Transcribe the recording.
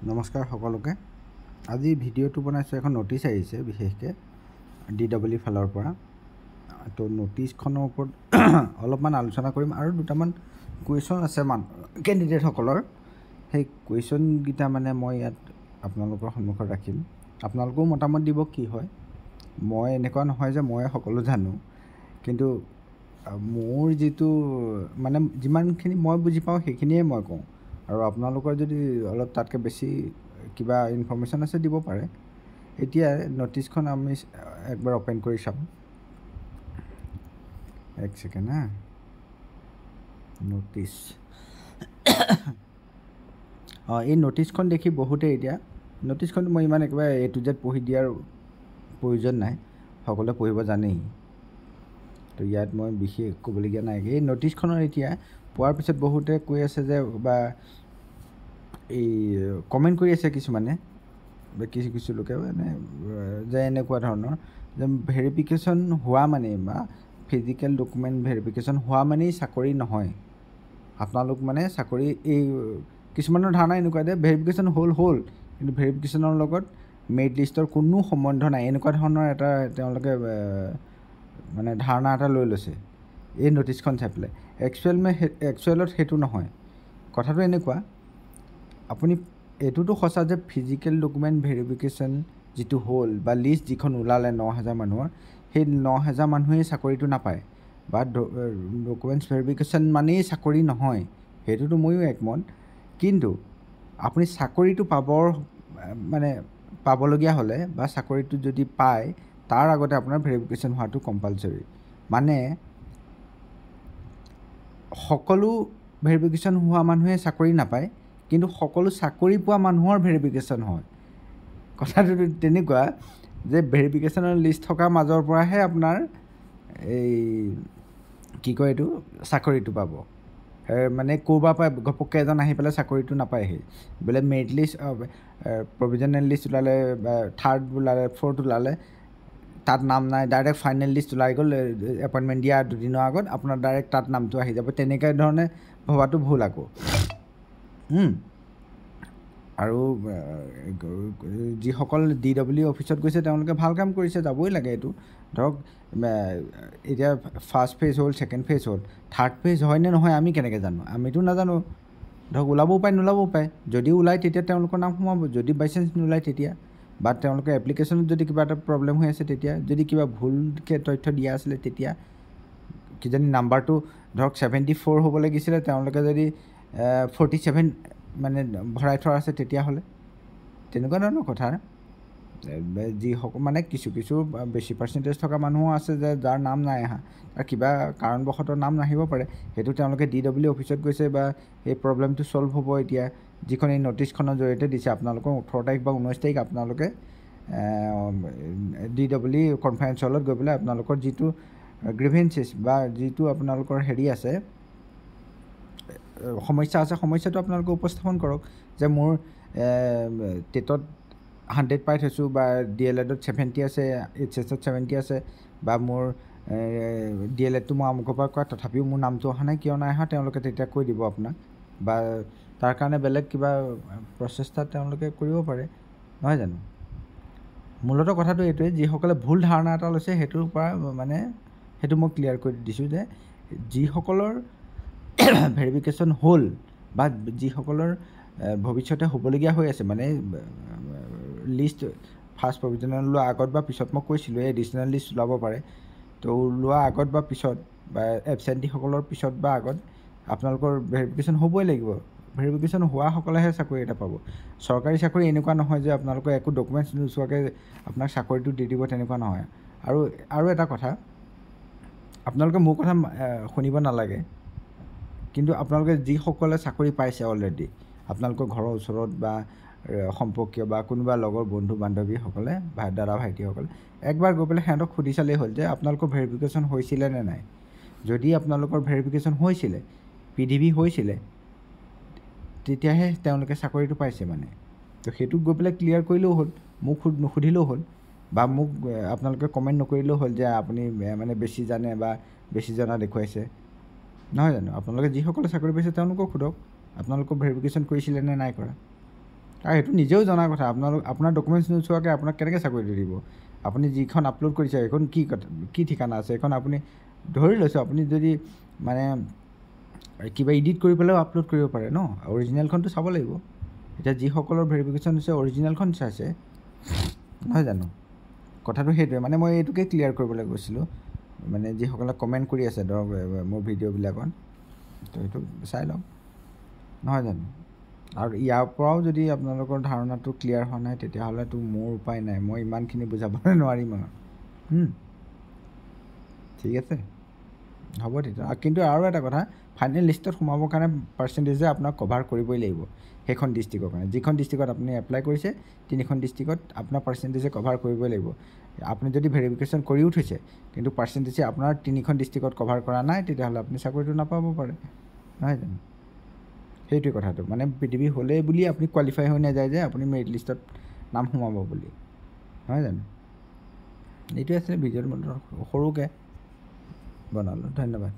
নমস্কাৰ সকলোকে। আজি ভিডিঅ'টো বনাইছোঁ, এখন নটিচ আহিছে বিশেষকৈ DW ফালৰ পৰা। তো নটিচখনৰ ওপৰত অলপমান আলোচনা কৰিম আৰু দুটামান কুৱেশ্যন আছে কেণ্ডিডেটসকলৰ। সেই কুৱেশ্যনকেইটা মানে মই ইয়াত আপোনালোকৰ সন্মুখত ৰাখিম। আপোনালোকেও মতামত দিব কি হয়। মই এনেকুৱা নহয় যে মই সকলো জানো, কিন্তু মোৰ যিটো মানে যিমানখিনি মই বুজি পাওঁ সেইখিনিয়ে মই কওঁ, আৰু আপোনালোকৰ যদি অলপ তাতকৈ বেছি কিবা ইনফৰ্মেশ্যন আছে দিব পাৰে। এতিয়া নটিচখন আমি একবাৰ অ'পেন কৰি চাম। এক ছেকেণ্ড হা। নটিচ এই নটিচখন দেখি বহুতে এতিয়া নটিচখন মই ইমান একেবাৰে A to Z পঢ়ি দিয়াৰ প্ৰয়োজন নাই, সকলোৱে পঢ়িব জানেই। তো ইয়াত মই বিশেষ ক'বলগীয়া নাই। এই নটিচখনৰ এতিয়া পোৱাৰ পিছত বহুতে কৈ আছে যে, বা এই কমেণ্ট কৰি আছে কিছুমানে, কিছু লোকে মানে যে এনেকুৱা ধৰণৰ যে ভেৰিফিকেশ্যন হোৱা মানে বা ফিজিকেল ডকুমেণ্ট ভেৰিফিকেশ্যন হোৱা মানেই চাকৰি নহয়। আপোনালোক মানে চাকৰি এই কিছুমানৰ ধাৰণা এনেকুৱা যে ভেৰিফিকেশ্যন হ'ল কিন্তু ভেৰিফিকেশ্যনৰ লগত মেৰিট লিষ্টৰ কোনো সম্বন্ধ নাই, এনেকুৱা ধৰণৰ এটা তেওঁলোকে মানে ধাৰণা এটা লৈ লৈছে এই নটিচখন চাই পেলাই। একচুৱেলত সেইটো নহয়। কথাটো এনেকুৱা, আপুনি এইটোতো সঁচা যে ফিজিকেল ডকুমেণ্ট ভেৰিফিকেশ্যন যিটো হ'ল বা লিষ্ট যিখন ওলালে 9,000 মানুহৰ, সেই 9,000 মানুহেই চাকৰিটো নাপায়, বা ডকুমেণ্টছ ভেৰিফিকেশ্যন মানেই চাকৰি নহয়, সেইটোতো ময়ো একমত। কিন্তু আপুনি চাকৰিটো পাবলগীয়া হ'লে বা চাকৰিটো যদি পায়, তাৰ আগতে আপোনাৰ ভেৰিফিকেশ্যন হোৱাটো কম্পালচৰি। মানে সকলো ভেৰিফিকেশ্যন হোৱা মানুহে চাকৰি নাপায়, কিন্তু সকলো চাকৰি পোৱা মানুহৰ ভেৰিফিকেশ্যন হয়। কথাটো তেনেকুৱা যে ভেৰিফিকেশ্যনৰ লিষ্ট থকাৰ মাজৰ পৰাহে আপোনাৰ এই কি কয় এইটো চাকৰিটো পাব। মানে ক'ৰবাৰ পৰা ঘপককৈ এজন আহি পেলাই চাকৰিটো নাপায়হি। বোলে মেৰিট লিষ্ট প্ৰভিজনেল লিষ্ট ওলালে বা থাৰ্ড ওলালে ফ'ৰ্থ ওলালে, তাত নাম নাই, ডাইৰেক্ট ফাইনেল লিষ্ট ওলাই গ'ল, এপইণ্টমেণ্ট দিয়া দুদিনৰ আগত আপোনাৰ ডাইৰেক্ট তাত নামটো আহি যাব, তেনেকৈ ধৰণে ভবাটো ভুল আকৌ। আৰু যিসকল DW অফিচত গৈছে তেওঁলোকে ভাল কাম কৰিছে, যাবই লাগে। এইটো ধৰক এতিয়া ফাৰ্ষ্ট ফেজ হ'ল, ছেকেণ্ড ফেজ হ'ল, থাৰ্ড ফেজ হয়নে নহয় আমি কেনেকৈ জানো? আমিতো নাজানো। ধৰক ওলাবও পাৰে নোলাবও পাৰে। যদি ওলায় তেতিয়া তেওঁলোকৰ নাম সোমাব, যদি বাই চান্স নোলায় তেতিয়া, বা তেওঁলোকৰ এপ্লিকেশ্যনত যদি কিবা এটা প্ৰব্লেম হৈ আছে তেতিয়া, যদি কিবা ভুলকৈ তথ্য দিয়া আছিলে তেতিয়া কিজানি নাম্বাৰটো ধৰক 74 হ'ব লাগিছিলে, তেওঁলোকে যদি 47 মানে ভৰাই থোৱা আছে তেতিয়াহ'লে তেনেকুৱা ধৰণৰ কথা। যিসকল মানে কিছু বেছি পাৰ্চেণ্টেজ থকা মানুহো আছে যে যাৰ নাম নাই অহা, তাৰ কিবা কাৰণবশতঃ নাম নাহিব পাৰে। সেইটো তেওঁলোকে DW অফিচত গৈছে বা এই প্ৰব্লেমটো ছল্ভ হ'ব এতিয়া, যিখন এই নটিচখনৰ জৰিয়তে দিছে আপোনালোকক 18 তাৰিখ বা 19 তাৰিখ আপোনালোকে DW কনফাৰেঞ্চ হলত গৈ পেলাই আপোনালোকৰ যিটো গ্ৰিভেঞ্চেছ বা যিটো আপোনালোকৰ হেৰি আছে, সমস্যা আছে, সমস্যাটো আপোনালোকে উপস্থাপন কৰক যে মোৰ টেটত 100 পাই থৈছোঁ, বা DLEDত 70 আছে, HSত 70 আছে, বা মোৰ DLEDটো মই আমুকৰ পৰা কৰা তথাপিও মোৰ নামটো অহা নাই, কিয় নাই অহা তেওঁলোকে তেতিয়া কৈ দিব আপোনাক, বা তাৰ কাৰণে বেলেগ কিবা প্ৰচেষ্টা তেওঁলোকে কৰিব পাৰে, নহয় জানো? মূলতঃ কথাটো এইটোৱে, যিসকলে ভুল ধাৰণা এটা লৈছে সেইটোৰ পৰা মানে সেইটো মই ক্লিয়াৰ কৰি দিছোঁ যে যিসকলৰ ভেৰিফিকেশ্যন হ'ল বা যিসকলৰ ভৱিষ্যতে হ'বলগীয়া হৈ আছে, মানে লিষ্ট ফাৰ্ষ্ট প্ৰভিজনেল ওলোৱা আগত বা পিছত, মই কৈছিলোঁ এডিশ্যনেল লিষ্ট ওলাব পাৰে, তো ওলোৱা আগত বা পিছত, বা এবচেণ্টিসকলৰ পিছত বা আগত আপোনালোকৰ ভেৰিফিকেশ্যন হ'বই লাগিব। ভেৰিফিকেশ্যন হোৱাসকলেহে চাকৰি এটা পাব। চৰকাৰী চাকৰি এনেকুৱা নহয় যে আপোনালোকৰ একো ডকুমেণ্টছ নোচোৱাকৈ আপোনাক চাকৰিটো দি দিব, তেনেকুৱা নহয়। আৰু এটা কথা, আপোনালোকে মোৰ কথা শুনিব নালাগে, কিন্তু আপোনালোকে যিসকলে চাকৰি পাইছে অলৰেডি, আপোনালোকৰ ঘৰৰ ওচৰত বা সম্পৰ্কীয় বা কোনোবা লগৰ বন্ধু বান্ধৱীসকলে, দাদা ভাইটিসকলে একবাৰ গৈ পেলাই সিহঁতক সুধি চালেই হ'ল যে আপোনালোকৰ ভেৰিফিকেশ্যন হৈছিলে নে নাই। যদি আপোনালোকৰ ভেৰিফিকেশ্যন হৈছিলে, PDV হৈছিলে, তেতিয়াহে তেওঁলোকে চাকৰিটো পাইছে মানে। তো সেইটোক গৈ পেলাই ক্লিয়াৰ কৰিলেও হ'ল, মোক নুসুধিলেও হ'ল, বা মোক আপোনালোকে কমেণ্ট নকৰিলেও হ'ল যে আপুনি মানে বেছি জানে বা বেছি জনা দেখুৱাইছে, নহয় জানো? আপোনালোকে যিসকলে চাকৰি পাইছে তেওঁলোকক সোধক আপোনালোকৰ ভেৰিফিকেশ্যন কৰিছিলে নে নাই কৰা। আৰু সেইটো নিজেও জনা কথা আপোনাৰ ডকুমেণ্টছ নোচোৱাকৈ আপোনাক কেনেকৈ চাকৰিটো দিব আপুনি যিখন আপলোড কৰিছে সেইখন কি ঠিকনা আছে সেইখন আপুনি ধৰি লৈছোঁ আপুনি যদি মানে কিবা এডিট কৰি পেলাইও আপলোড কৰিব পাৰে ন অৰিজিনেলখনটো চাব লাগিব এতিয়া যিসকলৰ ভেৰিফিকেশ্যন হৈছে অৰিজিনেলখন চাইছে নহয় জানো কথাটো সেইটোৱে মানে মই এইটোকে ক্লিয়াৰ কৰিবলৈ গৈছিলোঁ মানে যিসকলে কমেণ্ট কৰি আছে ধৰক মোৰ ভিডিঅ'বিলাকত তো সেইটো চাই লওক নহয় জানো আৰু ইয়াৰ পৰাও যদি আপোনালোকৰ ধাৰণাটো ক্লিয়াৰ হোৱা নাই তেতিয়াহ'লেতো মোৰ উপায় নাই মই ইমানখিনি বুজাবলৈ নোৱাৰিম আৰু ঠিক আছে হ'ব তেতিয়া কিন্তু আৰু এটা কথা ফাইনেল লিষ্টত সোমাবৰ কাৰণে পাৰ্চেণ্টেজে আপোনাক কভাৰ কৰিবই লাগিব সেইখন ডিষ্ট্ৰিক্টৰ কাৰণে যিখন ডিষ্ট্ৰিক্টত আপুনি এপ্লাই কৰিছে তিনিখন ডিষ্ট্ৰিক্টত আপোনাৰ পাৰ্চেণ্টেজে কভাৰ কৰিবই লাগিব আপুনি যদি ভেৰিফিকেশ্যন কৰিও থৈছে কিন্তু পাৰ্চেণ্টেজে আপোনাৰ তিনিখন ডিষ্ট্ৰিক্টত কভাৰ কৰা নাই তেতিয়াহ'লে আপুনি চাকৰিটো নাপাব পাৰে নহয় জানো সেইটোৱে কথাটো মানে পৃথিৱী হ'লে বুলি আপুনি কোৱালিফাই হৈ নাযায় যে আপুনি মেৰিট লিষ্টত নাম সোমাব বুলি নহয় জানো এইটোৱে আছিলে ভিডিঅ'টো সৰুকৈ বনালোঁ ধন্যবাদ